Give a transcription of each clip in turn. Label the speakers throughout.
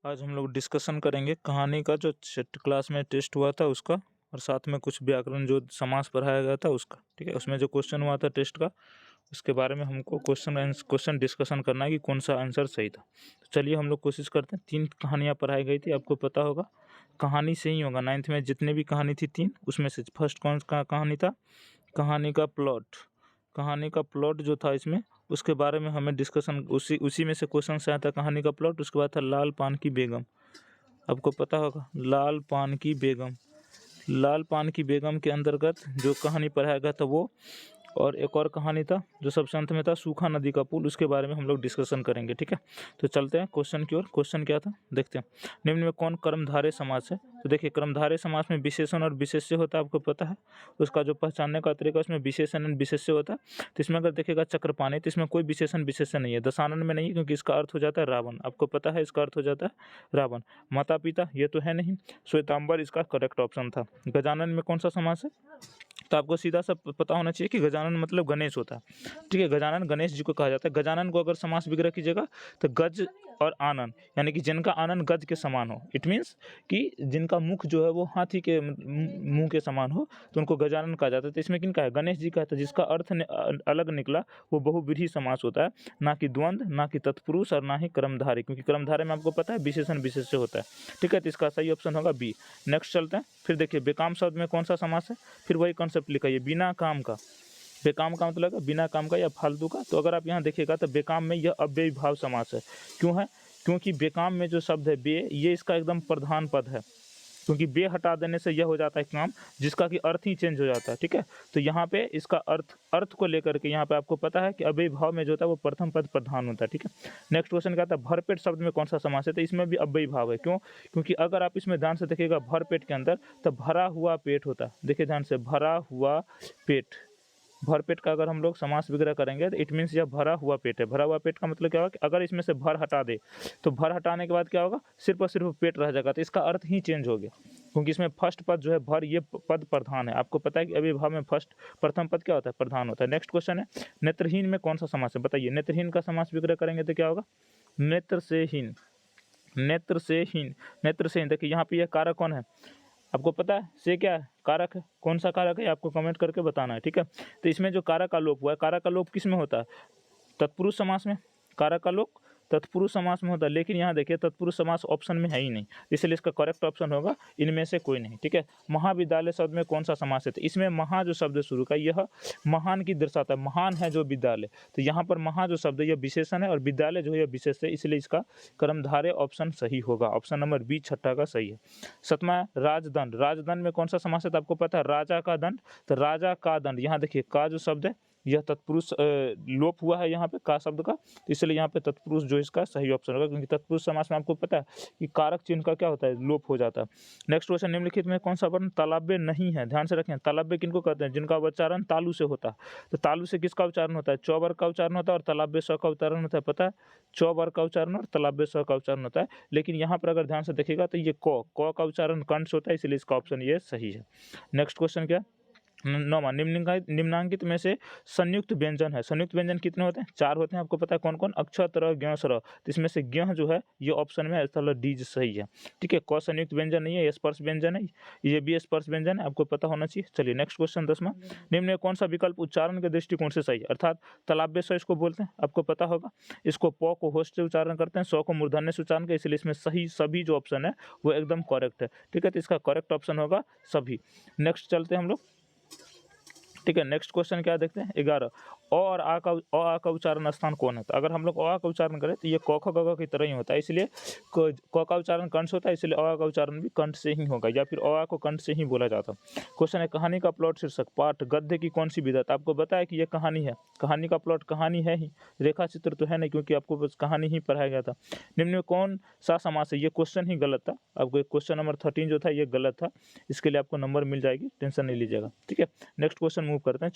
Speaker 1: आज हम लोग डिस्कशन करेंगे कहानी का जो क्लास में टेस्ट हुआ था उसका, और साथ में कुछ व्याकरण जो समास पढ़ाया गया था उसका। ठीक है, उसमें जो क्वेश्चन हुआ था टेस्ट का, उसके बारे में हमको क्वेश्चन डिस्कशन करना है कि कौन सा आंसर सही था। तो चलिए हम लोग कोशिश करते हैं। 3 कहानियाँ पढ़ाई गई थी, आपको पता होगा। कहानी से ही होगा, 9th में जितने भी कहानी थी 3, उसमें से फर्स्ट कौन सा कहानी था? कहानी का प्लॉट। कहानी का प्लॉट जो था इसमें, उसके बारे में हमें डिस्कशन, उसी में से क्वेश्चन से आया था कहानी का प्लॉट। उसके बाद था लाल पान की बेगम। आपको पता होगा लाल पान की बेगम। लाल पान की बेगम के अंतर्गत जो कहानी पढ़ाया गया था वो, और एक और कहानी था जो सबसे अंत में था, सूखा नदी का पुल। उसके बारे में हम लोग डिस्कशन करेंगे। ठीक है, तो चलते हैं क्वेश्चन की ओर। क्वेश्चन क्या था देखते हैं। निम्न में कौन कर्मधारय समास है? तो देखिए, कर्मधारय समास में विशेषण और विशेष्य होता है, आपको पता है। उसका जो पहचानने का तरीका, उसमें विशेषण और विशेष्य होता है। तो इसमें अगर देखिएगा चक्रपाणी, तो इसमें कोई विशेषण विशेष्य नहीं है। दशानन में नहीं है, क्योंकि इसका अर्थ हो जाता है रावण। आपको पता है इसका अर्थ हो जाता है रावण। माता पिता ये तो है नहीं। श्वेतांबर इसका करेक्ट ऑप्शन था। गजानन में कौन सा समास है? तो आपको सीधा सा पता होना चाहिए कि गजानन मतलब गणेश होता है। ठीक है, गजानन गणेश जी को कहा जाता है। गजानन को अगर समास विग्रह कीजिएगा तो गज और आनन, यानी कि जिनका आनन गज के समान हो। इट मीन्स कि जिनका मुख जो है वो हाथी के मुंह के समान हो, तो उनको गजानन कहा जाता है। तो इसमें किनका है? गणेश जी का है। तो जिसका अर्थ अलग निकला वो बहुव्रीहि समास होता है, ना कि द्वंद्व, ना कि तत्पुरुष, और ना ही कर्मधारय, क्योंकि कर्मधारय में आपको पता है विशेषण विशेष्य होता है। ठीक है, तो इसका सही ऑप्शन होगा बी। नेक्स्ट चलते हैं। फिर देखिए, बेकाम शब्द में कौन सा समास है? फिर वही कॉन्सेप्ट लिखा है, बिना काम का। बेकाम का मतलब है बिना काम का या फालतू का। तो अगर आप यहाँ देखिएगा तो बेकाम में यह अव्ययी भाव समास है। क्यों है? क्योंकि बेकाम में जो शब्द है बे, ये इसका एकदम प्रधान पद है। क्योंकि बे हटा देने से यह हो जाता है काम, जिसका कि अर्थ ही चेंज हो जाता है। ठीक है, तो यहाँ पे इसका अर्थ को लेकर के यहाँ पे आपको पता है कि अव्ययी भाव में जो होता है वो प्रथम पद प्रधान होता है। ठीक है, नेक्स्ट क्वेश्चन क्या था? भरपेट शब्द में कौन सा समास है? तो इसमें भी अव्ययी भाव है। क्यों? क्योंकि अगर आप इसमें ध्यान से देखिएगा, भरपेट के अंदर तो भरा हुआ पेट होता है। देखिए ध्यान से, भरा हुआ पेट। भरपेट का अगर हम लोग समास विग्रह करेंगे तो इट मीन्स यह भरा हुआ पेट है। भरा हुआ पेट का मतलब क्या होगा कि अगर इसमें से भर हटा दे, तो भर हटाने के बाद क्या होगा? सिर्फ और सिर्फ पेट रह जाएगा। तो इसका अर्थ ही चेंज हो गया, क्योंकि इसमें फर्स्ट पद जो है भर, ये पद प्रधान है। आपको पता है कि अव्ययीभाव में प्रथम पद क्या होता है? प्रधान होता है। नेक्स्ट क्वेश्चन है, नेत्रहीन में कौन सा समास है? बताइए, नेत्रहीन का समास विग्रह करेंगे तो क्या होगा? नेत्र से हीन। नेत्र से हीन। नेत्र से हीन। देखिए यहाँ पे यह कारक कौन है? आपको पता है से क्या है? कारक है। कौन सा कारक है आपको कमेंट करके बताना है। ठीक है, तो इसमें जो कारक का लोप हुआ है, कारक का लोप किस में होता है? तत्पुरुष समास में। कारक का लोप तत्पुरुष समास में होता है, लेकिन यहाँ देखिए तत्पुरुष समास ऑप्शन में है ही नहीं, इसलिए इसका करेक्ट ऑप्शन होगा इनमें से कोई नहीं। ठीक है, महाविद्यालय शब्द में कौन सा समास है? तो इसमें महा जो शब्द शुरू का, यह महान की दर्शाता है। महान है जो विद्यालय, तो यहाँ पर महा जो शब्द है यह विशेषण है, और विद्यालय जो है यह विशेष है, इसलिए इसका कर्मधारय ऑप्शन सही होगा। ऑप्शन नंबर बी छठा का सही है। सतमा, राजदंड। राजदंड में कौन सा समास है? तो आपको पता है राजा का दंड, तो राजा का दंड। यहाँ देखिए का जो शब्द है यह तत्पुरुष लोप हुआ है यहाँ पे का शब्द का, तो इसलिए यहाँ पे तत्पुरुष जो इसका सही ऑप्शन होगा, क्योंकि तत्पुरुष समास में आपको पता है कि कारक चिन्ह का क्या होता है? लोप हो जाता है। नेक्स्ट क्वेश्चन, निम्नलिखित में कौन सा वर्ण तालव्य नहीं है? ध्यान से रखें, तालव्य किनको कहते हैं? जिनका उच्चारण तालु से होता है। तो तालु से किसका उच्चारण होता है? च वर्ग का उच्चारण होता है, और तालव्य स का उच्चारण होता है। पता है, च वर्ग का उच्चारण और तालव्य स का उच्चारण होता है। लेकिन यहाँ पर अगर ध्यान से देखिएगा तो ये क का उच्चारण कंठ से होता है, इसलिए इसका ऑप्शन ये सही है। नेक्स्ट क्वेश्चन क्या? नौवां, निम्नांकित में से संयुक्त व्यंजन है। संयुक्त व्यंजन कितने होते हैं? 4 होते हैं। आपको पता है कौन कौन? अक्ष, तर, ज्ञ, स्वर। तो इसमें से ज्ञ जो है ये ऑप्शन में है, डी जो सही है। ठीक है, क संयुक्त व्यंजन नहीं है, स्पर्श व्यंजन है, ये भी स्पर्श व्यंजन है, आपको पता होना चाहिए। चलिए नेक्स्ट क्वेश्चन 10वां, निम्न में कौन सा विकल्प उच्चारण के दृष्टिकोण से सही है? अर्थात तालव्य स इसको बोलते हैं, आपको पता होगा। इसको प को होस्ट से उच्चारण करते हैं, स को मूर्धन्य से उच्चारण करते हैं, इसलिए इसमें सही सभी जो ऑप्शन है वो एकदम करेक्ट है। ठीक है, तो इसका करेक्ट ऑप्शन होगा सभी। नेक्स्ट चलते हैं हम लोग। ठीक है, नेक्स्ट क्वेश्चन क्या देखते हैं? 11, अ और आ का उच्चारण स्थान कौन है? तो अगर हम लोग अ का उच्चारण करें तो ये क ख ग घ की तरह ही होता है, इसलिए क का उच्चारण कंठ से होता है, इसलिए अ का उच्चारण भी कंठ से ही होगा, या फिर अ को कंठ से ही बोला जाता है। क्वेश्चन है, कहानी का प्लॉट शीर्षक पाठ गद्य की कौन सी विधा? तो आपको बताया कि ये कहानी है। कहानी का प्लॉट कहानी है ही, रेखा चित्र तो है नहीं, क्योंकि आपको बस कहानी ही पढ़ाया गया था। निम्न में कौन सा समास है? ये क्वेश्चन ही गलत था। आपको क्वेश्चन नंबर 13 जो था ये गलत था, इसके लिए आपको नंबर मिल जाएगी, टेंशन नहीं लीजिएगा। ठीक है, नेक्स्ट क्वेश्चन मूव करते हैं।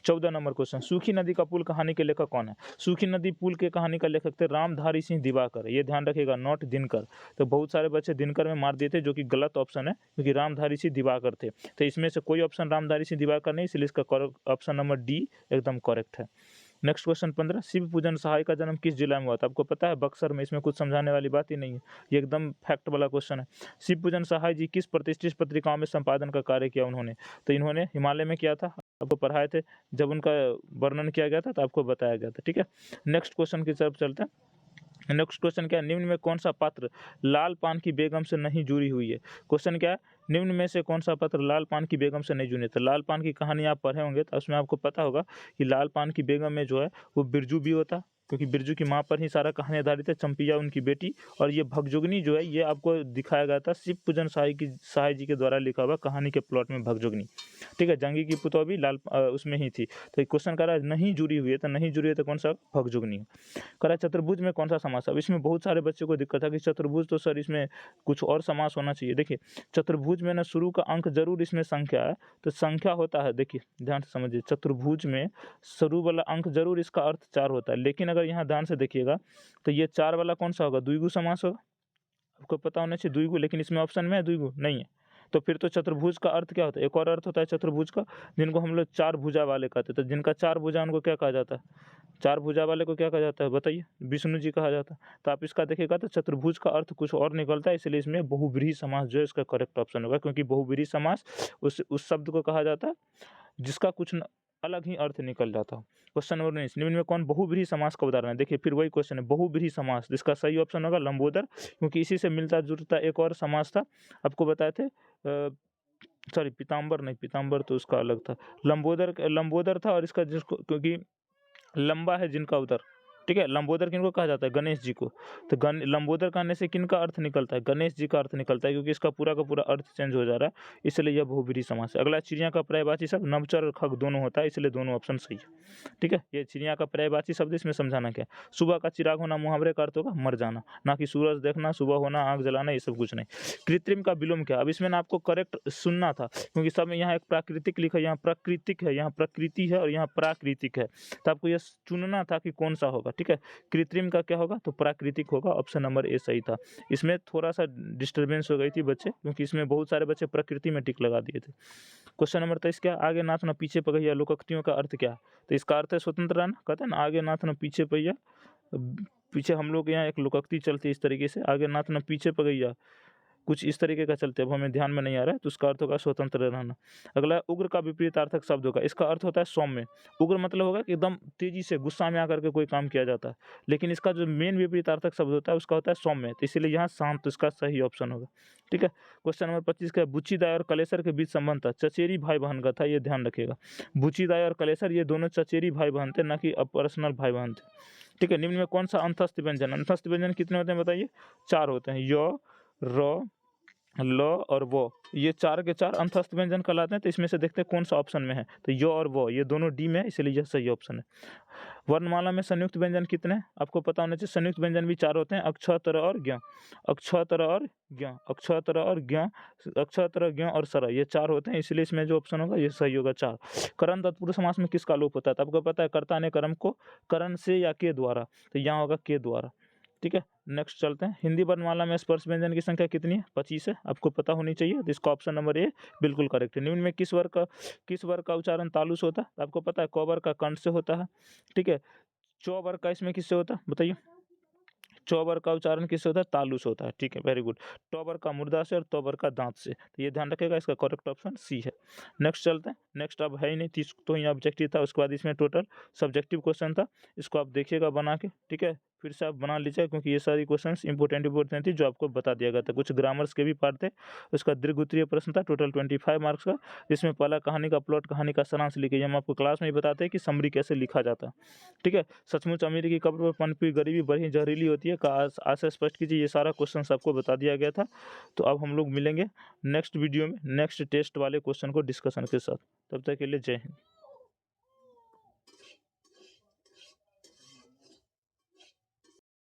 Speaker 1: 14 नंबर क्वेश्चन, सूखी नदी का पुल कहानी के लेखक कौन है? सूखी नदी पुल के कहानी का लेखक थे रामधारी सिंह दिवाकर। ये ध्यान रखिएगा, नॉट दिनकर। तो बहुत सारे बच्चे दिनकर में मार दिए थे, जो कि गलत ऑप्शन है, क्योंकि रामधारी सिंह दिवाकर थे। तो इसमें से कोई ऑप्शन रामधारी सिंह दिवाकर नहीं, इसलिए इसका ऑप्शन नंबर डी एकदम करेक्ट है। नेक्स्ट क्वेश्चन 15, शिव पूजन सहाय का जन्म किस जिला में हुआ था? आपको पता है बक्सर में, इसमें कुछ समझाने वाली बात ही नहीं है, ये एकदम फैक्ट वाला क्वेश्चन है। शिव पूजन सहाय जी किस प्रतिष्ठित पत्रिकाओं में संपादन का कार्य किया उन्होंने? तो इन्होंने हिमालय में किया था, आपको पढ़ाए थे, जब उनका वर्णन किया गया था तो आपको बताया गया था, ठीक है। नेक्स्ट क्वेश्चन की तरफ चलते हैं। नेक्स्ट क्वेश्चन क्या है, निम्न में कौन सा पात्र लाल पान की बेगम से नहीं जुड़ी हुई है? क्वेश्चन क्या है, निम्न में से कौन सा पात्र लाल पान की बेगम से नहीं जुड़े? तो लाल पान की कहानी आप पढ़े होंगे तो उसमें आपको पता होगा कि लाल पान की बेगम में जो है वो बिरजू भी होता, क्योंकि बिरजू की माँ पर ही सारा कहानी आधारित है, चंपिया उनकी बेटी, और ये भगजोगनी जो है ये आपको दिखाया गया था शिव पूजन सहाय जी के द्वारा लिखा हुआ कहानी के प्लॉट में भगजोगनी, ठीक है। जंगी की पुतौह भी उसमें ही थी। तो क्वेश्चन कर रहा है नहीं जुड़ी हुई है, तो नहीं जुड़ी है तो कौन सा? भगजोगनी। कह रहा है चतुर्भुज में कौन सा समास? अब इसमें बहुत सारे बच्चों को दिक्कत है कि चतुर्भुज तो सर इसमें कुछ और समास होना चाहिए। देखिए चतुर्भुज में ना शुरू का अंक जरूर इसमें संख्या है, तो संख्या होता है, देखिए ध्यान से समझिए, चतुर्भुज में शुरू वाला अंक जरूर इसका अर्थ 4 होता है, लेकिन अगर यहाँ ध्यान से देखिएगा तो ये 4 वाला कौन सा होगा? द्विगु समास होगा, आपको पता होना चाहिए द्विगु, लेकिन इसमें ऑप्शन में है द्विगु नहीं है। तो फिर तो चतुर्भुज का अर्थ क्या होता है? एक और अर्थ होता है चतुर्भुज का, जिनको हम लोग 4 भुजा वाले कहते हैं। तो जिनका 4 भुजा उनको क्या कहा जाता है? 4 भुजा वाले को क्या कहा जाता है बताइए? विष्णु जी कहा जाता है। तो आप इसका देखिएगा तो चतुर्भुज का अर्थ कुछ और निकलता है, इसलिए इसमें बहुव्रीहि समास जो है इसका करेक्ट ऑप्शन होगा, क्योंकि बहुव्रीहि समास उस शब्द को कहा जाता है जिसका कुछ अलग ही अर्थ निकल जाता हो। क्वेश्चन नंबर 19, निम्न में कौन बहुव्रीहि समास का उदाहरण है? देखिए फिर वही क्वेश्चन है, बहुव्रीहि समास, जिसका सही ऑप्शन होगा लंबोदर, क्योंकि इसी से मिलता जुलता एक और समास था, आपको बताए थे, सॉरी पीताम्बर नहीं, पीताम्बर तो उसका अलग था, लंबोदर था, और इसका जिसको, क्योंकि लंबा है जिनका उदर, ठीक है। लंबोदर किनको कहा जाता है? गणेश जी को। तो लंबोदर कहने से किनका अर्थ निकलता है? गणेश जी का अर्थ निकलता है, क्योंकि इसका पूरा का पूरा अर्थ चेंज हो जा रहा है, इसलिए यह बहुव्रीहि समास है। अगला चिड़िया का पर्यायवाची शब्द नभचर और खग दोनों होता है, इसलिए दोनों ऑप्शन सही है, ठीक है। ये चिड़िया का पर्यायवाची शब्द, इसमें समझाना क्या है? सुबह का चिराग होना मुहावरे का अर्थ होगा मर जाना, ना कि सूरज देखना, सुबह होना, आग जलाना, ये सब कुछ नहीं। कृत्रिम का विलोम क्या? अब इसमें ना आपको करेक्ट सुनना था, क्योंकि सब में यहाँ एक प्राकृतिक लिखा है, यहाँ प्राकृतिक है, यहाँ प्रकृति है और यहाँ प्राकृतिक है, तो आपको यह चुनना था कि कौन सा होगा, ठीक है। कृत्रिम का क्या होगा? तो प्राकृतिक होगा, ऑप्शन नंबर ए सही था। इसमें थोड़ा सा डिस्टर्बेंस हो गई थी बच्चे, क्योंकि इसमें बहुत सारे बच्चे प्रकृति में टिक लगा दिए थे। क्वेश्चन नंबर 23 क्या? आगे नाथ न पीछे पगहिया लोकोक्तियों का अर्थ क्या है? तो इसका अर्थ है स्वतंत्र रहना, कहते हैं ना आगे नाथ न पीछे पहिया, पीछे हम लोग यहाँ एक लोकोक्ति चलती है इस तरीके से, आगे नाथ न पीछे पगहिया, कुछ इस तरीके का चलते हैं, अब हमें ध्यान में नहीं आ रहा है, तो उसका अर्थ होगा स्वतंत्र रहना। अगला उग्र का विपरीतार्थक शब्द होगा, इसका अर्थ होता है सौम्य। उग्र मतलब होगा कि एकदम तेजी से गुस्सा में आकर के कोई काम किया जाता है, लेकिन इसका जो मेन विपरीतार्थक शब्द होता है उसका होता है सौम्य, तो इसीलिए यहाँ शांत, तो इसका सही ऑप्शन होगा, ठीक है। क्वेश्चन नंबर 25 का, बुच्चीदाय और कलेसर के बीच संबंध था, चचेरी भाई बहन का था, ये ध्यान रखिएगा। बुच्चीदाय और कलेसर ये दोनों चचेरी भाई बहन थे, ना कि पर्सनल भाई बहन थे, ठीक है। निम्न में कौन सा अंतस्थ व्यंजन? अंतस्थ व्यंजन कितने होते हैं बताइए? 4 होते हैं, य, र, ल और वो, ये 4 के 4 अंतस्थ व्यंजन कहलाते हैं। तो इसमें से देखते हैं कौन सा ऑप्शन में है, तो य और वो ये दोनों डी में है, इसलिए यह सही ऑप्शन है। वर्णमाला में संयुक्त व्यंजन कितने हैं? आपको पता होना चाहिए, संयुक्त व्यंजन भी 4 होते हैं, अक्षतर और ज्ञ, अक्षतर और ज्ञ, अक्षतर और ज्ञ, अक्षतर ज्ञ और सर, ये 4 होते हैं, इसलिए इसमें जो ऑप्शन होगा ये सही होगा 4। करण तत्पुरुष समास में किसका लोप होता है? तो आपको पता है कर्ता ने कर्म को करण से या के द्वारा, तो यहाँ होगा के द्वारा, ठीक है। नेक्स्ट चलते हैं, हिंदी वर्णमाला में स्पर्श व्यंजन की संख्या कितनी है? 25 है, आपको पता होनी चाहिए, तो इसका ऑप्शन नंबर ए बिल्कुल करेक्ट है। निम्न में किस वर्ग का उच्चारण तालु से होता है? आपको पता है क वर्ग का कंठ से होता है, ठीक है। चौ वर्ग का इसमें किससे होता है बताइए? चौ वर्ग का उच्चारण किससे होता है? तालु से होता है, ठीक है, वेरी गुड। टॉ वर्ग का मुर्दा से और तो वर्ग का दांत से, तो ये ध्यान रखिएगा, इसका करेक्ट ऑप्शन सी है। नेक्स्ट चलते हैं, नेक्स्ट अब है ही नहीं, 30 तो ही ऑब्जेक्टिव था, उसके बाद इसमें टोटल सब्जेक्टिव क्वेश्चन था, इसको आप देखिएगा बना के, ठीक है, फिर से आप बना लीजिए, क्योंकि ये सारी क्वेश्चंस इंपॉर्टेंट थी जो आपको बता दिया गया था। कुछ ग्रामर्स के भी पार्ट थे, उसका दीर्घ उत्तरीय प्रश्न था, टोटल 25 मार्क्स का, जिसमें पहला कहानी का प्लॉट, कहानी का सारांश लिखे, हम आपको क्लास में ही बताते हैं कि समरी कैसे लिखा जाता है, ठीक है। सचमुच अमीरी की कब्र पर पनपी गरीबी बड़ी जहरीली होती है का आशय स्पष्ट कीजिए, ये सारा क्वेश्चन आपको बता दिया गया था। तो अब हम लोग मिलेंगे नेक्स्ट वीडियो में नेक्स्ट टेस्ट वाले क्वेश्चन को डिस्कशन के साथ, तब तक के लिए जय हिंद।